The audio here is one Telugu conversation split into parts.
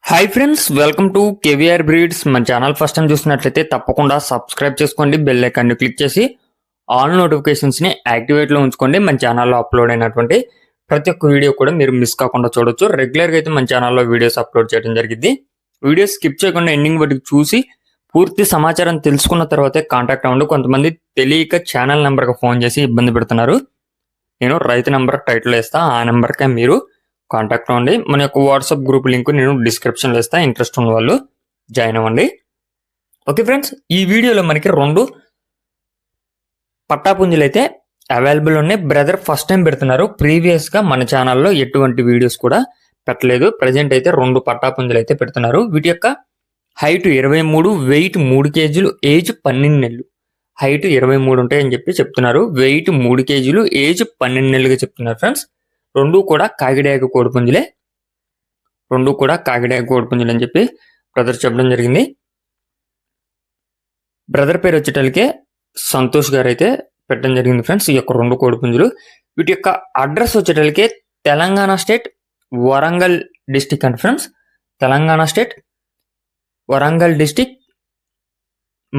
Hi friends, welcome to KVR breeds. మన ఛానల్ ఫస్ట్ టైం చూసినట్లయితే తప్పకుండా సబ్స్క్రైబ్ చేసుకోండి, బెల్ ఐకాన్ని క్లిక్ చేసి ఆల్ నోటిఫికేషన్స్ని యాక్టివేట్లో ఉంచుకోండి. మన ఛానల్లో అప్లోడ్ అయినటువంటి ప్రతి ఒక్క వీడియో కూడా మీరు మిస్ కాకుండా చూడొచ్చు. రెగ్యులర్గా అయితే మన ఛానల్లో వీడియోస్ అప్లోడ్ చేయడం జరిగింది. వీడియోస్ స్కిప్ చేయకుండా ఎండింగ్ వరకు చూసి పూర్తి సమాచారం తెలుసుకున్న తర్వాతే కాంటాక్ట్ అవ్వండి. కొంతమంది తెలియక ఛానల్ నెంబర్కి ఫోన్ చేసి ఇబ్బంది పెడుతున్నారు. నేను రైతు నెంబర్ టైటిల్ వేస్తా, ఆ నెంబర్కే మీరు కాంటాక్ట్ అవ్వండి. మన యొక్క వాట్సాప్ గ్రూప్ లింక్ నేను డిస్క్రిప్షన్లో ఇస్తాను. ఇంట్రెస్ట్ ఉన్న వాళ్ళు జాయిన్ అవ్వండి. ఓకే ఫ్రెండ్స్, ఈ వీడియోలో మనకి 2 పట్టాపుంజులు అయితే అవైలబుల్ ఉన్నాయి. బ్రదర్ ఫస్ట్ టైం పెడుతున్నారు. ప్రీవియస్గా మన ఛానల్లో ఎటువంటి వీడియోస్ కూడా పెట్టలేదు. ప్రజెంట్ అయితే 2 పట్టాపుంజులు అయితే పెడుతున్నారు. వీటి యొక్క హైట్ 23, వెయిట్ 3 కేజీలు, ఏజ్ 12 నెలలు. హైట్ 23 ఉంటాయని చెప్పి చెప్తున్నారు. వెయిట్ 3 కేజీలు, ఏజ్ 12 నెలలుగా చెప్తున్నారు ఫ్రెండ్స్. 2 కూడా కాకిడాక కోడిపుంజులే. 2 కూడా కాకిడాక కోడిపుంజులు అని చెప్పి బ్రదర్ చెప్పడం జరిగింది. బ్రదర్ పేరు వచ్చేటలకే సంతోష్ గారు అయితే పెట్టడం జరిగింది ఫ్రెండ్స్. ఈ యొక్క 2 కోడిపుంజులు. వీటి యొక్క అడ్రస్ వచ్చేటలకే తెలంగాణ స్టేట్ వరంగల్ డిస్టిక్ అండి friends. Telangana state Warangal district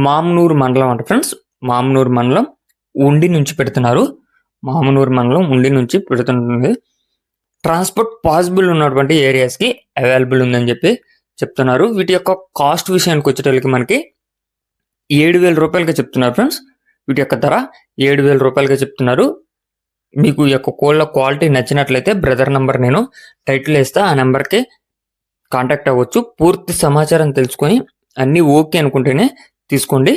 Mamnoor మండలం అంట ఫ్రెండ్స్. మామ్నూర్ మండలం ఉండి నుంచి పెడుతున్నారు. మామనూరు మండలం ఉండి నుంచి పెడుతుంది. ట్రాన్స్పోర్ట్ పాసిబుల్ ఉన్నటువంటి ఏరియాస్కి అవైలబుల్ ఉందని చెప్పి చెప్తున్నారు. వీటి యొక్క కాస్ట్ విషయానికి వచ్చేటప్పటికి మనకి 7,000 రూపాయలుగా చెప్తున్నారు ఫ్రెండ్స్. వీటి యొక్క ధర 7,000 రూపాయలుగా చెప్తున్నారు. మీకు ఈ యొక్క కోళ్ళ క్వాలిటీ నచ్చినట్లయితే బ్రదర్ నెంబర్ నేను టైటిల్ వేస్తా, ఆ నెంబర్కి కాంటాక్ట్ అవ్వచ్చు. పూర్తి సమాచారం తెలుసుకొని అన్నీ ఓకే అనుకుంటేనే తీసుకోండి.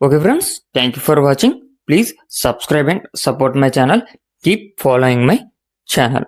Okay friends, thank you for watching. Please subscribe and support my channel. Keep following my channel.